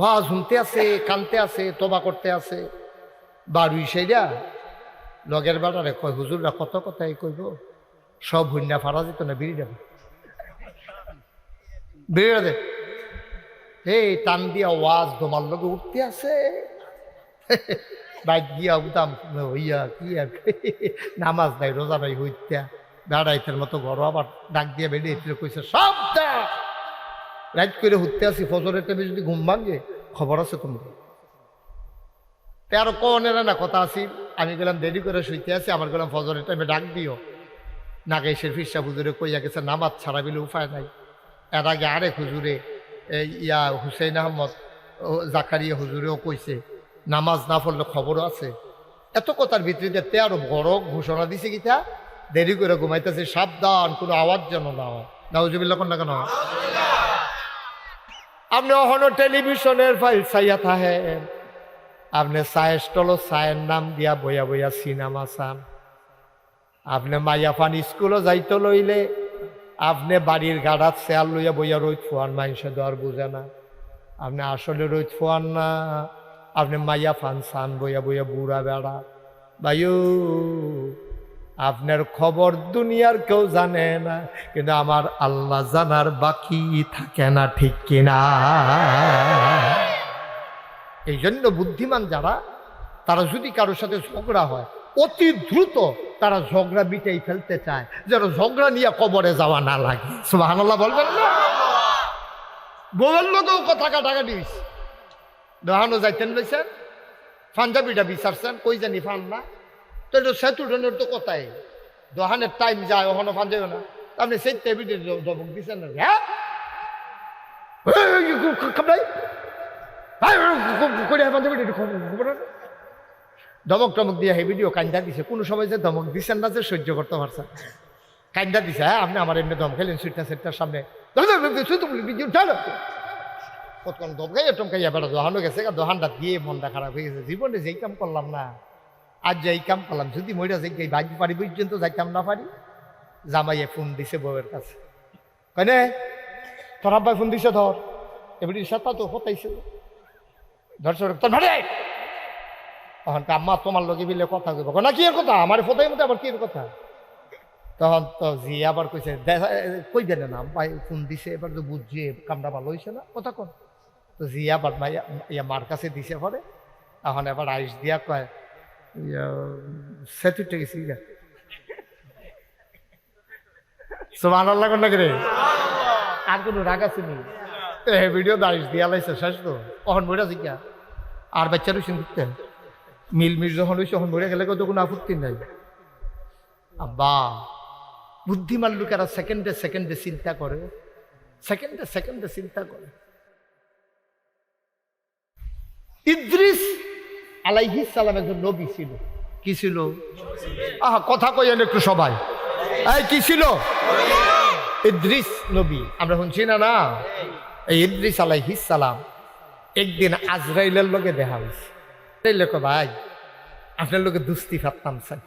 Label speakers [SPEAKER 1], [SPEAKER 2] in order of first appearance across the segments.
[SPEAKER 1] ওয়াজ শুনতে আছে, কানতে আছে, তোবা করতে আছে। বাড়ুই সেইরা লগের বাড়ারে কয়, হুজুররা কত কথাই কইব, সব হইনা ফারা যেত না, বেরিয়ে যাবে, বেরিয়ে দে। এই টান দিয়া ওয়াজ তোমার লগে উঠতে আছে, বাইক গিয়া উদাম হইয়া কি আর নামাজ নাই, রোজা নাই, হইতা বেড়াইতের মতো ঘর আবার ডাক দিয়ে বেরিয়ে কইছে সব রাইট করে উঠতে আসি, ফজরের টাইমে যদি ঘুম ভাঙে খবর আছে তোমরা। আরো কনের না কথা আসি, আমি গেলাম দেরি করে শুইতে আছি, আমার গেলাম ফজরের টাইমে ডাক দিও। নাগেশের ফিরসা হুজুরে কইয়া গেছে নামাজ ছাড়া বিলে উপায় নাই। এর আগে আরেক হুজুরে ইয়া হুসেইন আহমদ জাকারিয়া হুজুরেও কইছে নামাজ না পড়লে খবরও আছে। এত কথার ভিতরে 13 বড় ঘোষণা দিছে কিতা, দেরি করে ঘুমাইতেছে, সাবধান কোনো আওয়াজ যেন না হয়। নাউজুবিল্লাহ কোন না কেন? আপনি অহনো টেলিভিশনের ফাইল চাইয়া থাকেন, আপনি চায়ের স্টলও চায়ের নাম দিয়া বইয়া বইয়া সিনেমা চান। আপনি মাইয়া ফান স্কুলও যাইতে লইলে আপনি বাড়ির গাড়াত চেয়ার লইয়া বইয়া রোদ ফোয়ান, মানুষে দর বুঝে না আপনি আসলে রোদ ফোয়ান না, আপনি মাইয়া ফান চান বইয়া বইয়া বুড়া বেড়া। ভাইও আপনার খবর দুনিয়ার কেউ জানে না, কিন্তু আমার আল্লাহ জানার বাকি থাকে না, ঠিক কিনা? এই জন্য বুদ্ধিমান যারা, তারা যদি কারোর সাথে ঝগড়া হয় অতি দ্রুত তারা ঝগড়া মিটাই ফেলতে চায়, যেন ঝগড়া নিয়ে কবরে যাওয়া না লাগে। সুবহানাল্লাহ বলবেন না? বউয়ের লোকেও কথা কাটাকাটি হয়েছে, দোহানো যাইতেন লইছেন, পাঞ্জাবিটা বিচারছেন, কই জানি ফান না, তো এটা সেতুডনের তো কথাই, দোহানের টাইম যায়, ওখানে ফান যাবে না, আপনি সেই টেবিলের ধমক দিচ্ছেন না, হ্যাঁ ধমক টমক দিয়ে হে ভিডিও কান্দা দিছে। কোনো সময় যে ধমক দিচ্ছেন না যে সহ্য করতে পারছেন, কান্দা দিছে। হ্যাঁ আপনি আমার এমনি ধম খেলেন সুইটা সেটটার সামনে, কতক্ষণ ধমকাইয়া টমকাইয়া বেড়া দোহানো গেছে, দোহানটা দিয়ে মনটা খারাপ হয়ে গেছে। জীবনে যেই কাম করলাম না, আজ যে এই কাম করলাম, যদি মইরা যে বাজি পারি পর্যন্ত যাইতাম না পারি। জামাইয়ে ফোন দিছে বউয়ের কাছে, কেনে তোর আব্বাই ফোন দিছে, ধর এবার সাথে তো হতাইছে, ধরছে তোর ভাড়ে তখন আম্মা তোমার লোকে বিলে কথা কইব না, কি এর কথা আমার ফোটাই মতো আবার কি এর কথা। তখন তো জি আবার কইছে কই দেন না ভাই ফোন দিছে, এবার তো বুঝছি কামটা ভালো হয়েছে না, কথা কন। তো জি আবার ইয়া মার কাছে দিছে পরে, এখন এবার আইস দিয়া কয় সেতুটে গেছি। সুবহানাল্লাহ কোন লাগে রে, আর কোনো রাগ আছে নি? ভিডিও দাঁড়িয়ে দিয়া লাইছে শেষ তো, কখন বইটা শিখা আর বাচ্চারও শুনতেন মিল যখন হয়েছে তখন বইটা গেলে তো কোনো আপত্তি নাই। আব্বা বুদ্ধিমান লোকেরা সেকেন্ডে সেকেন্ডে চিন্তা করে, সেকেন্ডে সেকেন্ডে চিন্তা করে। ইদ্রিস আলাইহিস সালাম একজন নবী ছিল। কি ছিল? আহা কথা কইেন একটু সবাই, এই কি ছিল? ইদ্রিস নবী, আমরা শুনছি না না? এই ইদ্রিস আলাইহিস সালাম একদিন আজরাইলের লোকে দেখা হয়েছে। লোক ভাই আপনার লোকে দুস্তি ফাততাম চাই।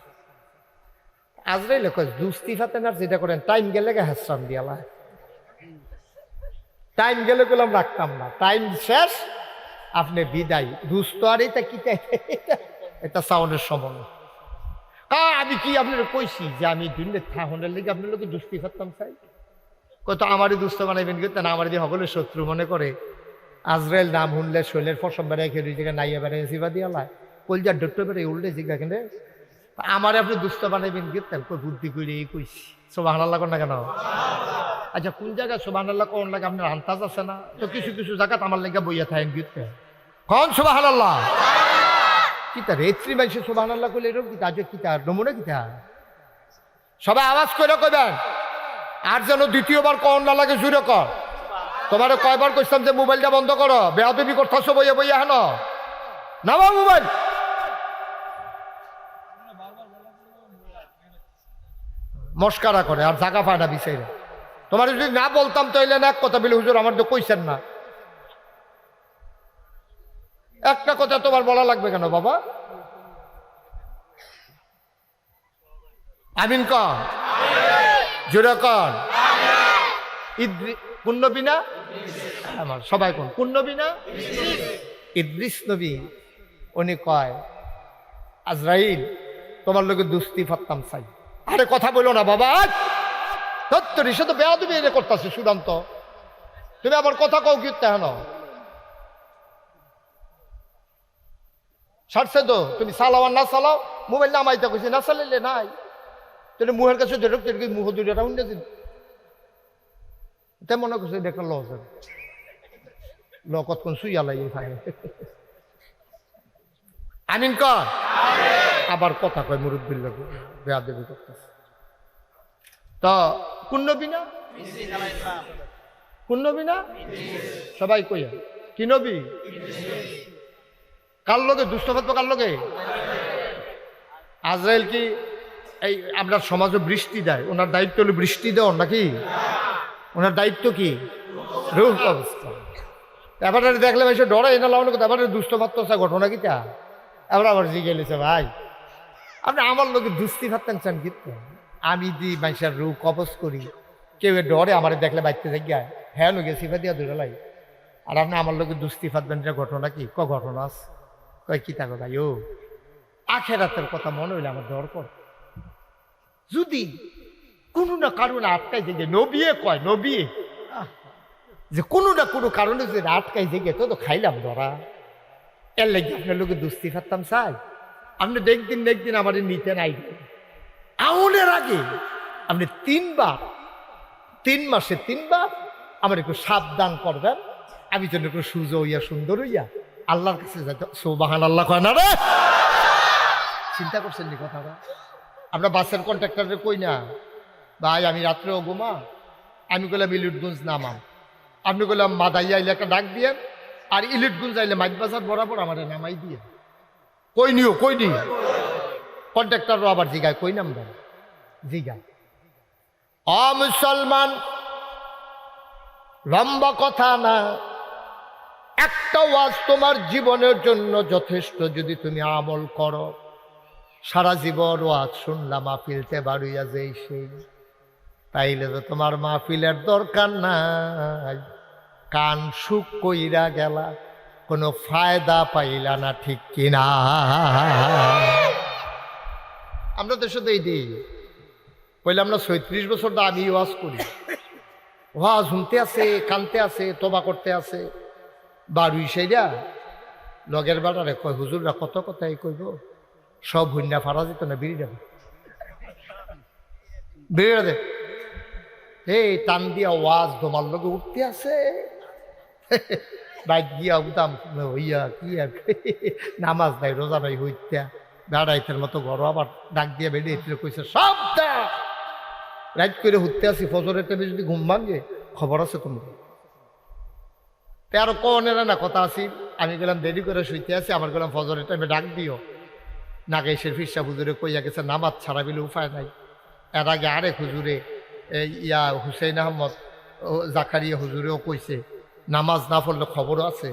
[SPEAKER 1] আজরাইল কয় দুস্তি ফাতেন আর যেটা করেন, টাইম গেলে হাসরাম দিয়ালা, টাইম গেলে গেলাম রাখতাম না, টাইম শেষ আপনি বিদায়, দুস্ত আর এটা কি এটা সাউন্ডের সময়। আমি কি আপনার কইছি যে আমি দিল্লি থাহনের লেগে আপনার লোকে দুস্তি ফাততাম চাই? কত আমারই দুস্থ বানাইবেন কিন্তু না, আমার দিয়ে সকলের শত্রু মনে করে। আজরাইল নাম শুনলে শৈলের ফসম বেড়াই খেয়ে দুই জায়গায় নাইয়া বেড়াই জিবা দিয়ালায়, কলজার ডক্টর বেড়ে উল্টে জিগা কেন আমার আপনি দুস্থ বানাইবেন গেতেন, কই বুদ্ধি করে কইছি। সুবহানাল্লাহ কোন না কেন? আচ্ছা কোন জায়গায় সুবহানাল্লাহ কোন লাগে আপনার আন্তাজ আছে না? তো কিছু কিছু জায়গাত আমার লেগে বইয়া থাকেন গিতে কন সুবহানাল্লাহ। কিতা রেত্রি মানুষের সুবহানাল্লাহ কইলে এরকম কিতা আজ কিতা নমুনা কিতা? সবাই আওয়াজ করে কইবেন, আর যেন দ্বিতীয়বার কন না লাগে জুড়ে কর। তোমার কয়বার কইতাম যে মোবাইলটা বন্ধ করো, বেয়াদবি করতেছো বইয়া বইয়া হেন নামা মোবাইল। মস্কারা করে আর জাগা ফাটা বিচাইরা। তোমার যদি না বলতাম তাইলে না এক কথা বলে হুজুর আমার তো কইছেন না, একটা কথা তোমার বলা লাগবে কেন বাবা? আমিন কন, জোরে কন। কোন নবী না? আমার সবাই কোন নবী না? ইদ্রিস নবী উনি কয় আজরাইল তোমার লোকে দুস্তি ফাত্তাম চাই। আরে কথা বলো না বাবা, সত্তর সে তো বেয়াদবি এনে করতেছে চূড়ান্ত। তুমি আবার কথা কও কি তেন সারছে তো তুমি চালাও আর না চালাও, মোবাইল নামাইতে কইছি না চালাইলে নাই তুমি মুহের কাছে ধরে মুহ দুটো রাউন্ড তাই মনে করছে এটা একটা লস ল কতক্ষণ শুইয়া লাগে আমিন কর আবার কথা কয় মুরব্বীর লোক বেয়াদবি করতেছে। তো কোন নবী না কোন নবী না সবাই কইয়া কি নবী কার লোকে দুষ্ট ফাতবা কার লোকে? আজরাইল কি এই আপনার সমাজে বৃষ্টি দেয়, ওনার দায়িত্ব হলো বৃষ্টি দেওয়ার নাকি? ওনার দায়িত্ব কি? রূহ অবস্থা। এবারে দেখলাম এসে ডরে এনে লাগানো কথা, এবারে দুষ্ট ফাত্তা ঘটনা কি তা? এবার আবার জিগেছে ভাই আপনি আমার লোকে দুস্তি ফাত্তান চান কিন্তু আমি দি মানুষের রূহ কবজ করি, কেউ ডরে আমার দেখলে বাইতে জায়গায় হ্যাঁ লোকে সিফা দিয়া ধরে লাই, আর আপনি আমার লোকে দুস্তি ফাতবেন এটা ঘটনা কি? ঘটনা আছে কয় কি তা কথা ও আখেরাতের কথা মনে হইলে আমার ডর কর। যদি কোনো না কারণে আটকাই জেগে নবিয়ে কয় নবিয়ে যে কোনো না কোনো কারণে যদি আটকাই জেগে তো খাইলাম ধরা, এর লাগে আপনার লোকে দুস্তি ফাততাম চাই। আপনি দেখদিন আমার নিতে নাই আউনের আগে আপনি 3 মাসে 3 আমার একটু সাবধান করবেন, আমি যেন একটু সুজো হইয়া সুন্দর হইয়া আল্লাহর কাছে যাইতে। সুবহানাল্লাহ কয় না রে? চিন্তা করছেন নি কথাটা? আমরা বাসের কন্ট্রাক্টরে কই না ভাই আমি রাত্রেও ঘুমা, আমি কইলাম ইলিটগঞ্জ নামাম, আপনি কইলাম মাদাইয়া এলাকা ডাক দিয়ে আর ইলিটগঞ্জ আইলে মাইজবাজার বরাবর আমার নামাই দিয়ে কই নিও কই নি কন্ট্রাক্টরও আবার জিগায় কই নাম দেন জিগায়। মুসলমান লম্বা কথা না, একটা ওয়াজ তোমার জীবনের জন্য যথেষ্ট। যদি তুমি আমল করো সারা জীবন ওয়াজ শুনলাম মাহফিলতে বাড়ুইয়া যেই সেই, তাইলে তো তোমার মাহফিলের দরকার নাই, কান সুখ কইরা গেলা কোনো ফায়দা পাইলা না, ঠিক কিনা? আমরা তো শুধু এই দিই বললে আমরা 36 বছর দা আমি ওয়াজ করি, ওয়াজ শুনতে আছে কানতে আছে তোবা করতে আছে, বাড়ুই সেইরা লগের বাড়ারে কয় হুজুররা কত কথাই কইব, সব হুন্যা ফারা যেত না বিড়ি দেবে বিড়ি দে এই টান দিয়া ওয়াজ তোমার লগে উঠতে আছে বাইক গিয়া উঠাম হইয়া কি আর নামাজ নাই রোজা নাই হইতা বেড়াইতের মতো ঘর আবার ডাক দিয়ে বেরিয়ে কইছে সব রাইট করে উঠতে আসি ফজরের টাইমে যদি ঘুম ভাঙে খবর আছে তোমার। তেরো কনের না কথা আছি, আমি গেলাম দেরি করে শুইতে আছি, আমার গেলাম ফজরের টাইমে ডাক দিও নাগেশের ফিরসা হুজুরে কইয়া গেছে নামাজ ছাড়া বিলে উপায় নাই। এর আগে আরেক হুজুরে ইয়া হুসেইন আহমদ জাকারিয়া হুজুরেও কইছে নামাজ না পড়লে খবরও আছে।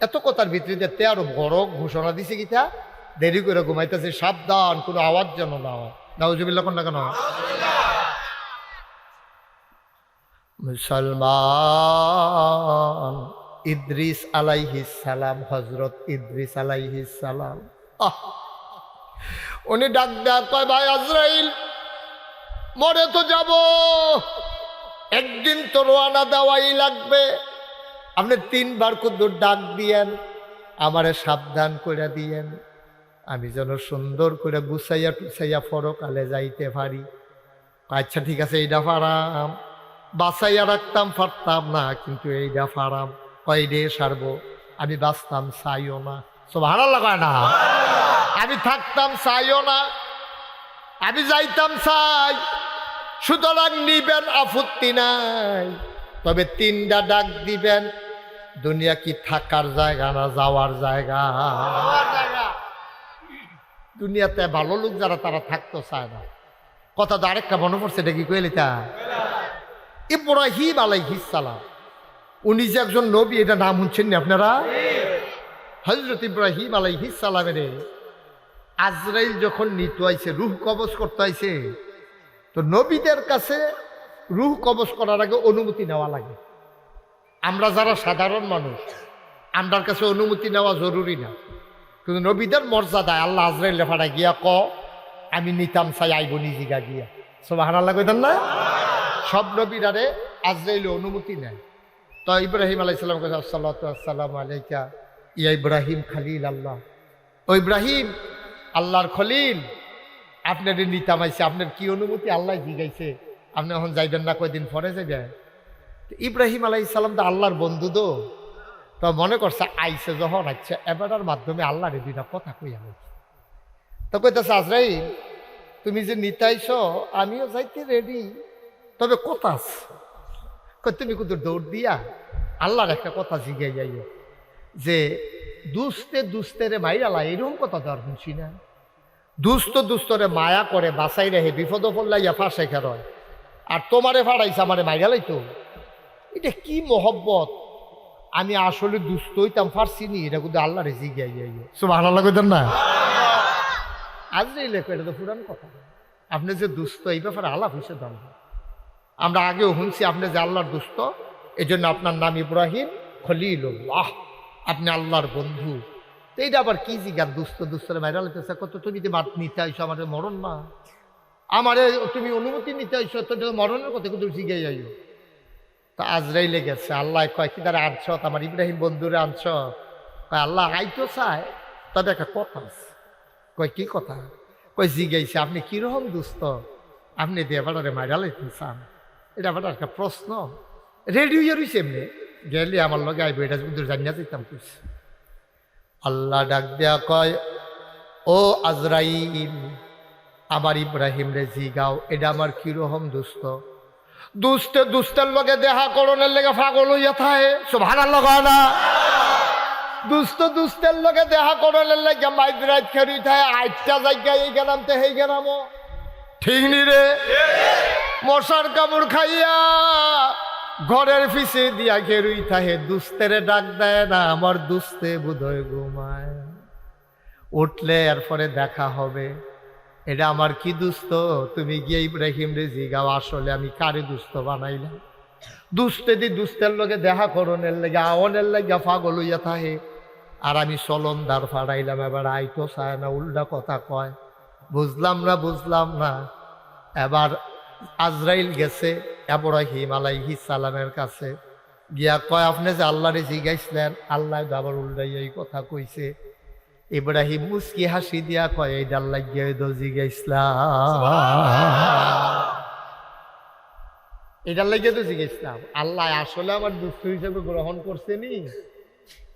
[SPEAKER 1] এত কথার ভিতরে তেরো বড় ঘোষণা দিছে কিতা দেরি করে ঘুমাইতেছে সাবধান কোনো আওয়াজ যেন না হয়। নাউজুবিল্লাহ কোন না কেন? মুসলমান ইদ্রিস আলাইহিস সালাম, হযরত ইদ্রিস আলাইহিস সালাম উনি ডাক দেয়া কয় ভাই আজরাইল মরে তো যাব, একদিন তো রওনা দেওয়াই লাগবে, আপনি 3 বার কুদ্দুর ডাক দিয়েন আমারে সাবধান করে দিয়েন, আমি যেন সুন্দর করে গুছাইয়া টুছাইয়া পরকালে যাইতে পারি। আচ্ছা ঠিক আছে এইটা পারাম, বাঁচাইয়া রাখতাম পারতাম না কিন্তু এইটা পারাম, কয়ডে সারবো, আমি বাঁচতাম চাইও না। সুবহানাল্লাহ কয় না? আমি থাকতাম চাইও না, আমি যাইতাম চাই, সুতরাং নিবেন আপত্তি নাই, তবে 3টা ডাক দিবেন। দুনিয়া কি থাকার জায়গা না যাওয়ার জায়গা? দুনিয়াতে ভালো লোক যারা তারা থাকতো চায় না। কথা তো আরেকটা মনে পড়ছে, এটা কি কইলি তা ইব্রাহিম আলাইহিস সালাম, উনি যে একজন নবী, এটা নাম শুনছেন না আপনারা? হযরত ইব্রাহিম আলাইহিস সালামের আজরাইল যখন নিতে আইছে, রূহ কবজ করতে আইছে, তো নবীদের কাছে রূহ কবজ করার আগে অনুমতি নেওয়া লাগে। আমরা যারা সাধারণ মানুষ আমরার কাছে অনুমতি নেওয়া জরুরি না, কিন্তু নবীদের মর্যাদায় আল্লাহ আজরাইলে ফাড়া গিয়া আমি নিতাম চাই আইব নিজিগা গিয়া। সুবহানাল্লাহ কইতেন না? সব নবীরারে আজরাইলে অনুমতি নেয়। তো ইব্রাহিম আলাইহিস সালাম কইছে আসসালাতু আসসালামু আলাইকা ইয়া ইব্রাহিম খালিল আল্লাহ। ও ইব্রাহিম, আল্লাহর খলিল, আপনার নিতাম আইছে, আপনার কি অনুমতি? আল্লাহ জিগাইছে, আপনি এখন যাইবেন না, কয়দিন পরে যাবে। ইব্রাহিম আলাইহিস সালাম তো আল্লাহর বন্ধু, তো মনে করছে আইসে যখন, আচ্ছা এবারের মাধ্যমে আল্লাহর দুইটা কথা কই আমি। তো কইতেছে আজরাইল, তুমি যে নিতে আইছো আমিও যাইতে রেডি, তবে কথা আছে। তুমি কিন্তু দৌড় দিয়া আল্লাহর একটা কথা জিগাই যাইও যে দুস্তেরে মাইরালা, এরকম কথা তো আর শুনছি না। দুস্তরে মায়া করে বাঁচাই রেহে বিপদ পড়লাইয়া ফাঁসে খেরয়, আর তোমারে ফাড়াইছে আমারে মাইরালাই। তো এটা কি মহব্বত! আমি আসলে দুস্থ হইতাম, ফারছি নি, এটা কিন্তু আল্লাহরে জিগাই যাইও। সুবহানাল্লাহ কইতেন না? আজরাইল এটা তো পুরান কথা। আপনি যে দুস্থ এই ব্যাপারে আলাপ হয়েছে দাম। আমরা আগেও শুনছি আপনি যে আল্লাহর দুস্থ, এই জন্য আপনার নাম ইব্রাহিম খলিলুল্লাহ, আপনি আল্লাহর বন্ধু। তো এইটা আবার কি জিগার দুস্থরে মাইরা লাগতেছে? কত তুমি যে মাত নিতে আইসো, আমাদের মরণ না, আমারে তুমি অনুমতি নিতে আইসো, তো মরণের কথা কিন্তু জিগাই যাইও। তো আজরাইলে গেছে, আল্লাহ কয় কি দ্বারা আনছ? আমার ইব্রাহিম বন্ধুরে আনছ? কয় আল্লাহ আইতো চায়, তবে একটা কথা আছে। কয় কি কথা? কয় জিগাইছে আপনি কিরকম দুস্থ, আপনি দিয়ে বাটারে মাইরা লাইতে চান? এটা বাটা একটা প্রশ্ন। রেডি হয়ে রয়েছে এমনি, গেলে আমার লগে আইব, এটা কিন্তু জানিয়া যেতাম কিছু। আল্লাহ ডাক দেয়া কয়, ও আজরাইল, আমার ইব্রাহিম রে জিগাও এটা আমার কিরকম দুস্থ। দুস্তের লগে দেখা করণের লেগে পাগল হইয়া থাকে। সুবহানাল্লাহ না? দুস্তের লগে দেখা করণের লেগে মাইদরাত খেরি থাকে, আটটা জায়গায় এই গেলাম তো সেই গেলাম, ঠিক নি রে? মশার কামড় খাইয়া ঘরের পিছে দিয়া ঘেরুই থাকে, দুস্তেরে ডাক দেয় না, আমার দুস্তে বোধহয় ঘুমায়, উঠলে এরপরে দেখা হবে। এটা আমার কি দুস্থ? তুমি গিয়ে ইব্রাহিম রে জিগাও আসলে আমি কারে দুস্থ বানাইলাম। দুস্তের লগে দেখা করণের লেগে আওয়ানের লেগে পাগল হইয়া থাকে, আর আমি চলনদার ফাড়াইলাম, এবার আইতো চায় না, উল্টা কথা কয়। বুঝলাম না। এবার আজরাইল গেছে ইব্রাহিম আলাইহিস সালামের কাছে, গিয়া কয় আপনি যে আল্লাহরে জিগাইছিলেন, আল্লাহ আবার উল্টাই এই কথা কইছে। ইব্রাহিম মুস্কি হাসি দিয়া কয় এই ডাল লাগিয়া জিগাইছিলাম, এটার লাগিয়ে তো জিজ্ঞেসলাম। আল্লাহ আসলে আমার দুস্থ হিসেবে গ্রহণ করছে নি,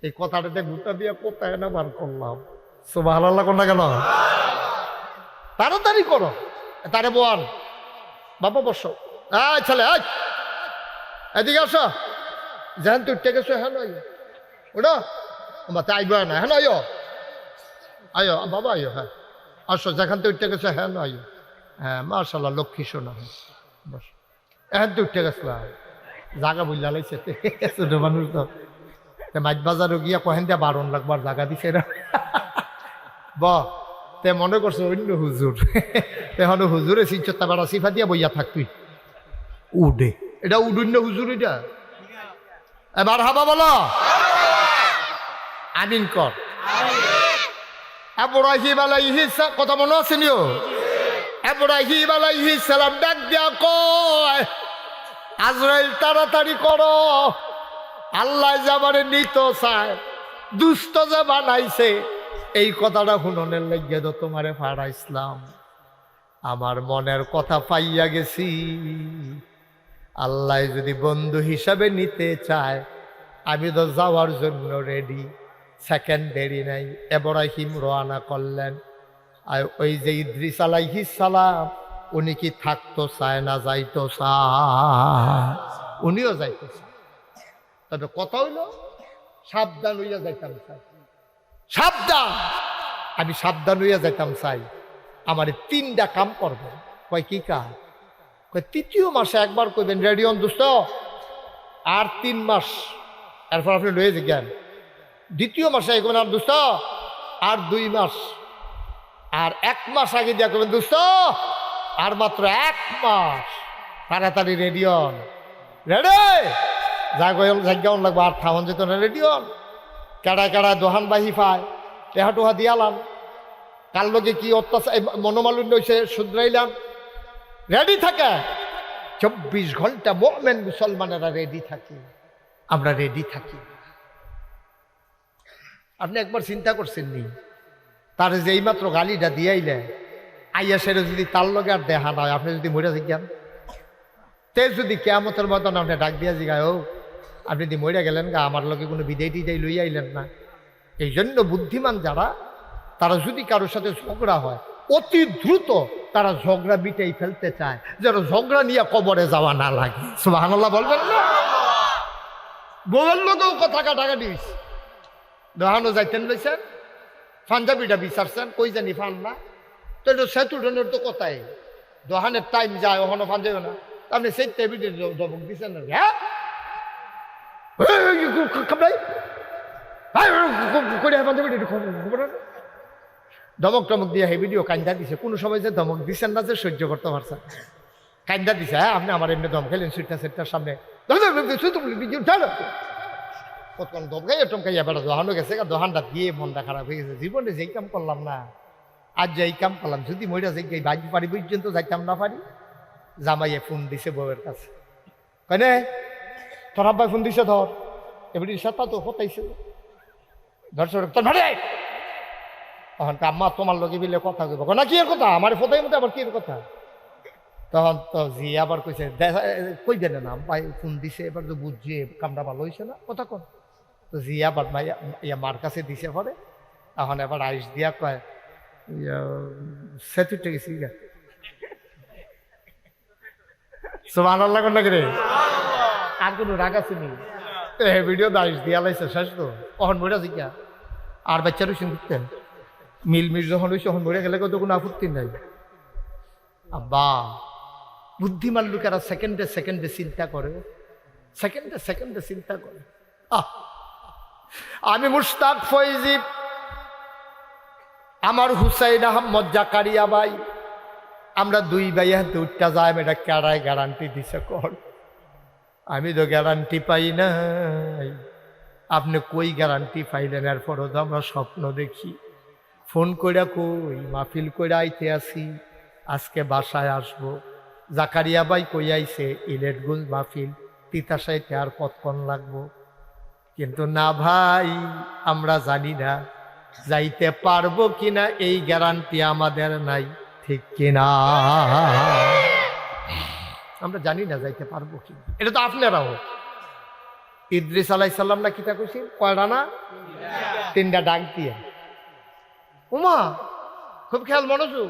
[SPEAKER 1] এই কথাটাতে গুটা দিয়া কোথায় না বার করলাম। সুবহানাল্লাহ কোন না কেন? তাড়াতাড়ি করো, তারে বল বাবা বসো, ছেলে এদিকে আসো, যেন তুই উঠতে গেছো হ্যাঁ নয় ওটা মাতে আইব না, হ্যাঁ আয়ো আয়ো বাবা আয়ো, হ্যাঁ আসো, যেখান থেকে উঠতে গেছো হ্যাঁ আয়ো। হ্যাঁ মাশাআল্লাহ, লক্ষ্মী শোনা। বস, এখন তো উঠতে গেছিলাম, জাগা বুঝলা লাইছে ছোট মানুষ তো, মাছ বাজারও গিয়া কহেন দিয়া 12 লাখবার জাগা দিছে না তে মনে করছো অন্য হুজুর, এখন হুজুরে চিনচত্তা বেড়া সিফা দিয়া বইয়া থাকবি উডে, এটা উডন্য হুজুর, এটা এবার হাবা বলো আমিন কর। ইব্রাহিম আলাইহিস সালাম কথা মনে আছে নিও? ইব্রাহিম আলাইহিস সালাম ডাক দিয়া কয় আজরাইল তাড়াতাড়ি করো, আল্লাহ যাবারে নিত চায়, দুষ্ট যে বানাইছে, এই কথাটা শুননের লাগিয়ে তো তোমারে ফাড়াইছিলাম, আমার মনের কথা পাইয়া গেছি। আল্লাহ যদি বন্ধু হিসাবে নিতে চায়, আমি তো যাওয়ার জন্য রেডি। সেকেন্ড দেরি নাই, ইব্রাহিম রওনা করলেন। আর ওই যে ইদ্রিস আলাইহিস সালাম, উনি কি থাকতো চায় না যাইতো চায়? উনিও যাইতো চায়, তবে কথা হইল সাবধান হইয়া যাইতাম চাই। সাবধান, আমি সাবধান হইয়া যাইতাম চাই। আমার 3টা কাম করবেন। কয় কি কাজ? কয় 3য় মাসে একবার কইবেন রেডিয়ন দোস্ত, আর 3 মাস এরপর আপনি লয়ে যান। 2য় মাসে কইবেন আর দোস্ত আর 2 মাস, আর 1 মাস আগে দিয়া কইবেন দোস্ত আর মাত্র 1 মাস। তাড়াতাড়ি রেডিয়ন রেডি যা কইল জায়গাও লাগবে, আর থামান যেত না রেডিয়ন। কেড়ায় কেড়ায় দোহান বাহি পায় টেহা টোহা দিয়ালাম, কার লগে কি অত্যাচার মনোমালিন্য হয়েছে শুধরাইলাম। রেডি থাকে 24 ঘন্টা মুমিন মুসলমানেরা রেডি থাকে, আমরা রেডি থাকি। আপনি একবার চিন্তা করছেন নি, তার যে এইমাত্র গালিটা দিয়াইলে আইয়া সেরে যদি তার লগে আর দেখা নয়, আপনি যদি মরে জিজ্ঞান তে যদি কেয়ামতের মতন আপনি ডাক দিয়া জিগায়, ও আপনি যদি মরে গেলেন গা, আমার লগে কোনো বিদায় টিদাই লই আইলেন না। এই জন্য বুদ্ধিমান যারা, তারা যদি কারোর সাথে ঝগড়া হয় অতি দ্রুত তারা ঝগড়া মিটাই ফেলতে চায়, যেন ঝগড়া নিয়ে কবরে যাওয়া না লাগে। সুবহানাল্লাহ বলবেন না? বউয়ের লোকেও কথা কাটাকাটি হয়েছে, দোহানো যাইতেন লইছেন, পাঞ্জাবিটা বিচারছেন, কই জানি ফান না, তো এটা সেতুডনের তো কথাই, দোহানের টাইম যায়, ওখানে পাঞ্জাবি না, আপনি সেই টেবিলের দমক দিচ্ছেন না, হ্যাঁ ধমক টমক দিয়ে হে ভিডিও কান্দা দিছে। কোনো সময় যে ধমক দিচ্ছেন না যে সহ্য করতে পারছেন, কান্দা দিছে, হ্যাঁ আপনি আমার এমনি দম খেলেন সুইটা সেটটার সামনে, কতক্ষণ দমকাইয়া টমকাইয়া বেড়া দোহানো গেছে, দোহানটা দিয়ে মনটা খারাপ হয়ে গেছে। জীবনে যেই কাম করলাম না, আজ যে এই কাম করলাম, যদি মইরা যে বাজি পারি পর্যন্ত যাইতাম না পারি। জামাইয়ে ফোন দিছে বউয়ের কাছে, কেনে তোর আব্বাই ফোন দিছে, ধর এবার সাথে তো হতাইছে, ধরছে তোর ভাড়ে তখন আম্মা তোমার লোকে বিলে কথা কইব না, কি এর কথা আমার ফোটাই মতো আবার কি এর কথা। তখন তো জি আবার কইছে কই দেন না ভাই ফোন দিছে, এবার তো বুঝছি কামটা ভালো হয়েছে না, কথা কন। তো জি আবার ইয়া মার কাছে দিছে পরে, এখন এবার আইস দিয়া কয় সেতুটা গেছি গা। সুবহানাল্লাহ কোন লাগে রে, আর কোনো রাগ আছে নি? ভিডিও আইস দিয়া লাইছে শেষ তো, কখন বইটা শিখা আর বাচ্চারও শুনতেন মিল যখন হয়েছে তখন বইটা গেলে তো কোনো আপত্তি নাই। আব্বা বুদ্ধিমান লোকেরা সেকেন্ডে সেকেন্ডে চিন্তা করে, সেকেন্ডে সেকেন্ডে চিন্তা করে। আমি মুশতাক ফয়জি, আমার হুসাইন আহমদ জাকারিয়া ভাই, আমরা দুই ভাই হাতে উঠটা যাই, এটা কেড়ায় গ্যারান্টি দিছে কর, আমি তো গ্যারান্টি পাই নাই। আপনি কই গ্যারান্টি পাইলেন? এরপরও তো আমরা স্বপ্ন দেখি, ফোন কইরা কই মাহফিল কইরা আইতে আসি, আজকে বাসায় আসবো। জাকারিয়া ভাই কই আইছে ইলেটগুঞ্জ মাহফিল, তিতাসাইতে আর কতক্ষণ লাগবো? কিন্তু না ভাই, আমরা জানি না যাইতে পারবো কিনা, এই গ্যারান্টি আমাদের নাই, ঠিক কিনা? আমরা জানি না যাইতে পারবো কিনা, এটা তো আপনারাও। ইদ্রিস আলাইহিস সালাম না কিতা কইছি, কয়টা না? 3টা ডাক দিয়ে। উমা খুব খেয়াল মনোযোগ।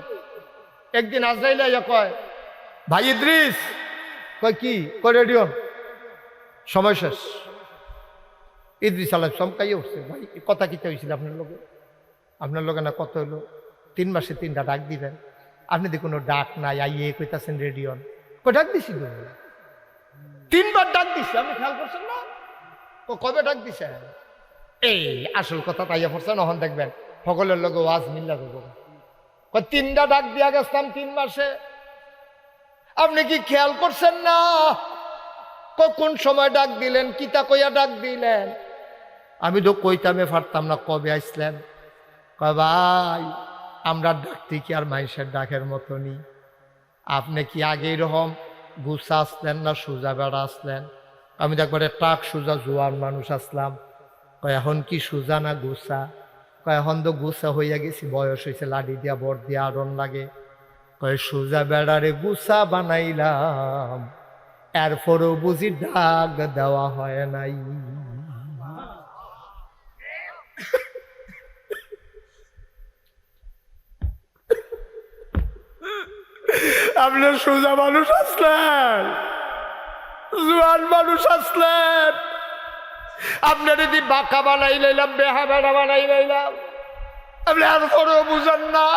[SPEAKER 1] একদিন আজরাইল আইয়া কয়, ভাই ইদ্রিস। কয় কি? কয় রেডিও, সময় শেষ। ইদ্রিস আলাইহিস সালাম কাইয়ে উঠছে, ভাই কথা কিতা হয়েছিল আপনার লোকে? আপনার লোকে না কত হইলো? 3 মাসে 3টা ডাক দিবেন, আপনি দি কোনো ডাক নাই, আইয়ে কইতাছেন রেডিও। কয় ডাক দিছি, 3বার ডাক দিছে, আপনি খেয়াল করছেন না? কবে ডাক দিছে? এই আসল কথা তাইয়া পড়ছেন, এখন দেখবেন সকলের লোক ওয়াজ মিল্লা দেবো। 3টা ডাক দিয়া গেছিলাম 3 মাসে, আপনি কি খেয়াল করছেন না? কোন সময় ডাক দিলেন, কিতা কইয়া ডাক দিলেন? আমি তো কইতামে পারতাম না কবে আসলেন। কয় ভাই আমরা ডাকতে কি আর মানুষের ডাকের মতনই? আপনি কি আগে এরকম গুছা আসলেন না সোজা বেড়া আসলেন? আমি তো একবারে টাক সোজা জোয়ান মানুষ আসলাম। কয় এখন কি সোজা না গুছা? কয় এখন তো গুছা হইয়া গেছি, বয়স হয়েছে, লাডি দিয়া বর দিয়া আরন লাগে। কয় সোজা বেড়ারে গুছা বানাইলাম, এরপরও বুঝি ডাক দেওয়া হয় নাই। আপনি সোজা মানুষ আসলেন, জোয়ান মানুষ আসলেন, আপনার যদি বাঁকা বানাই লাইলাম, বেহা বেড়া বানাই লাইলাম, আপনি আরো পরেও বুঝেন না,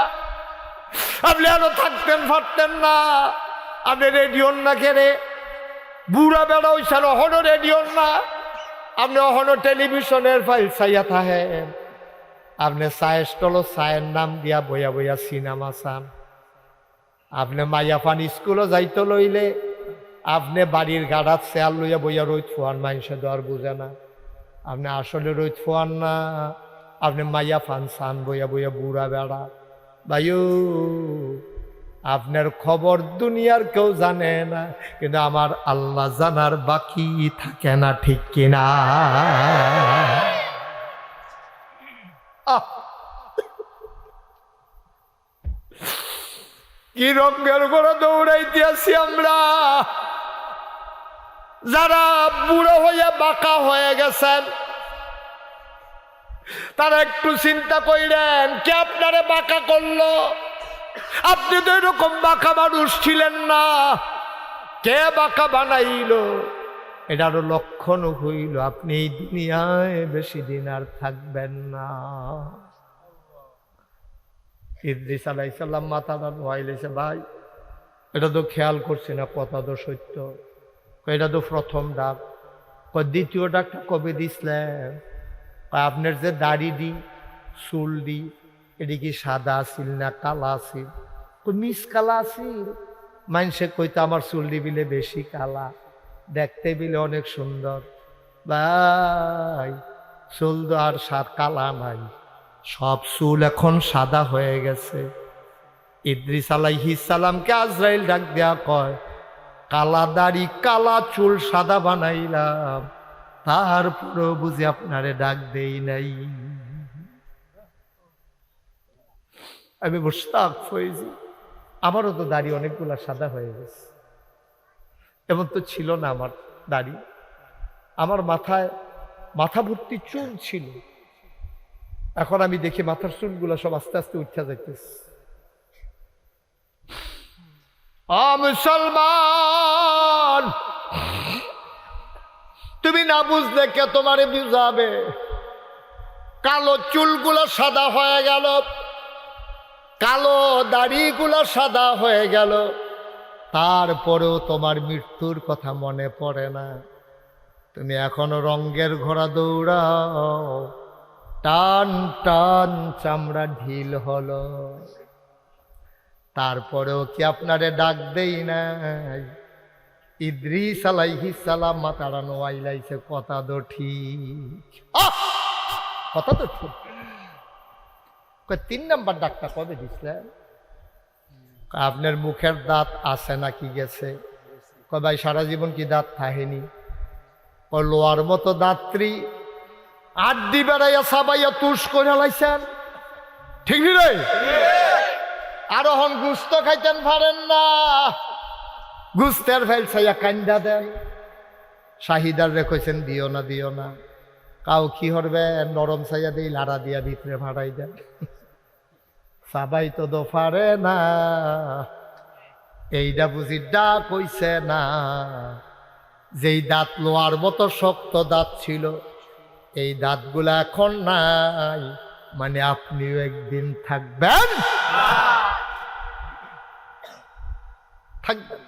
[SPEAKER 1] আপনি আরো থাকতেন পারতেন না। আপনি রেডিওর না খেরে বুড়া বেড়া হইছেন, অহনো রেডিওর না, আপনি অহনো টেলিভিশনের ফাইল চাইয়া থাকেন। আপনি চায়ের স্টলও চায়ের নাম দিয়া বইয়া বইয়া সিনেমা চান। আপনি মাইয়া পান স্কুলও যাইতে লইলে আপনি বাড়ির গাড়াত চেয়ার লইয়া বইয়া রই থুয়ার মানুষে দেওয়ার বুঝে না। আপনি আসলে রোদ ফোয়ান না, আপনি মাইয়া ফান সান বইয়া বইয়া বুড়া বেড়া। ভাইও আপনার খবর দুনিয়ার কেউ জানে না, কিন্তু আমার আল্লাহ জানার বাকি থাকে না, ঠিক কিনা? কি রঙের করে দৌড়াইতে আছি আমরা। যারা বুড়ো হয়ে বাঁকা হয়ে গেছেন তারা একটু চিন্তা কইলেন, কে আপনারে বাঁকা করলো? আপনি তো এরকম বাঁকা মানুষ ছিলেন না, কে বাঁকা বানাইল? এটার লক্ষণ হইল আপনি এই দুনিয়ায় বেশি দিন আর থাকবেন না। ইদ্রিস আলাইহিস সালাম মাথা নোয়াইলেছে, ভাই এটা তো খেয়াল করছি না, কথা তো সত্য। এটা তো প্রথম ডাক। দ্বিতীয় ডাকটা কবে দিছিলেন? আপনার যে দাড়ি দি চুল দি এটি কি সাদা আছিল না কালা আছিল? মিস কালা আছিল। মানুষে কইতো আমার চুল দি বিলে বেশি কালা, দেখতে বিলে অনেক সুন্দর। ভাই চুল তো আর কালা নাই, সব চুল এখন সাদা হয়ে গেছে। ইদ্রিস আলাইহিস সালামকে আজরাইল ডাক দেয়া কয়, কালা দাড়ি কালা চুল সাদা বানাইলাম, তারপরেও বুঝি আপনারে ডাক দেই নাই। আমি মুশতাক ফয়েজি, আমারও তো দাড়ি অনেকগুলা সাদা হয়ে গেছে। এমন তো ছিল না আমার দাড়ি। আমার মাথা ভর্তি চুল ছিল, এখন আমি দেখি মাথার চুলগুলো সব আস্তে আস্তে উঠা যাইতেছে। মুসলমান, তুমি না বুঝলে কে তোমারে বুঝাবে? কালো চুলগুলো সাদা হয়ে গেল, কালো দাড়িগুলো সাদা হয়ে গেল, তারপরেও তোমার মৃত্যুর কথা মনে পড়ে না। তুমি এখনো রঙের ঘোড়া দৌড়াও, টান টান চামড়া ঢিল হলো, তারপরেও কি আপনারে ডাক দেই নাই? ইদ্রিস আলাইহিস সালাম মাথাটা নোয়াইলাইছে, কথা তো ঠিক, কথা তো ঠিক। 3 নাম্বার ডাকটা কবে দিছিলেন? আপনার মুখের দাঁত আছে নাকি গেছে? ভাই সারা জীবন কি দাঁত থাহেনি? লোয়ার মতো দাঁত্রী আড্ডি বেড়াইয়া সাবাইয়া তুষ করে লাইছেন, ঠিক নি রে? আর হন গুস্ত খাইতেন পারেন না, গুস্তের ফেল চাইয়া কান্দা দেন। শাহিদার রেখেছেন দিও না দিও না, কাউ কি হরবে নরম চাইয়া দিই লাড়া দিয়া ভিতরে ভাড়াই দেন। সাবাই তো দোফারে না, এইটা বুঝি ডাক হইছে না। যেই দাঁত লোয়ার মতো শক্ত দাঁত ছিল, এই দাঁতগুলা এখন নাই, মানে আপনিও একদিন থাকবেন, থাকবেন।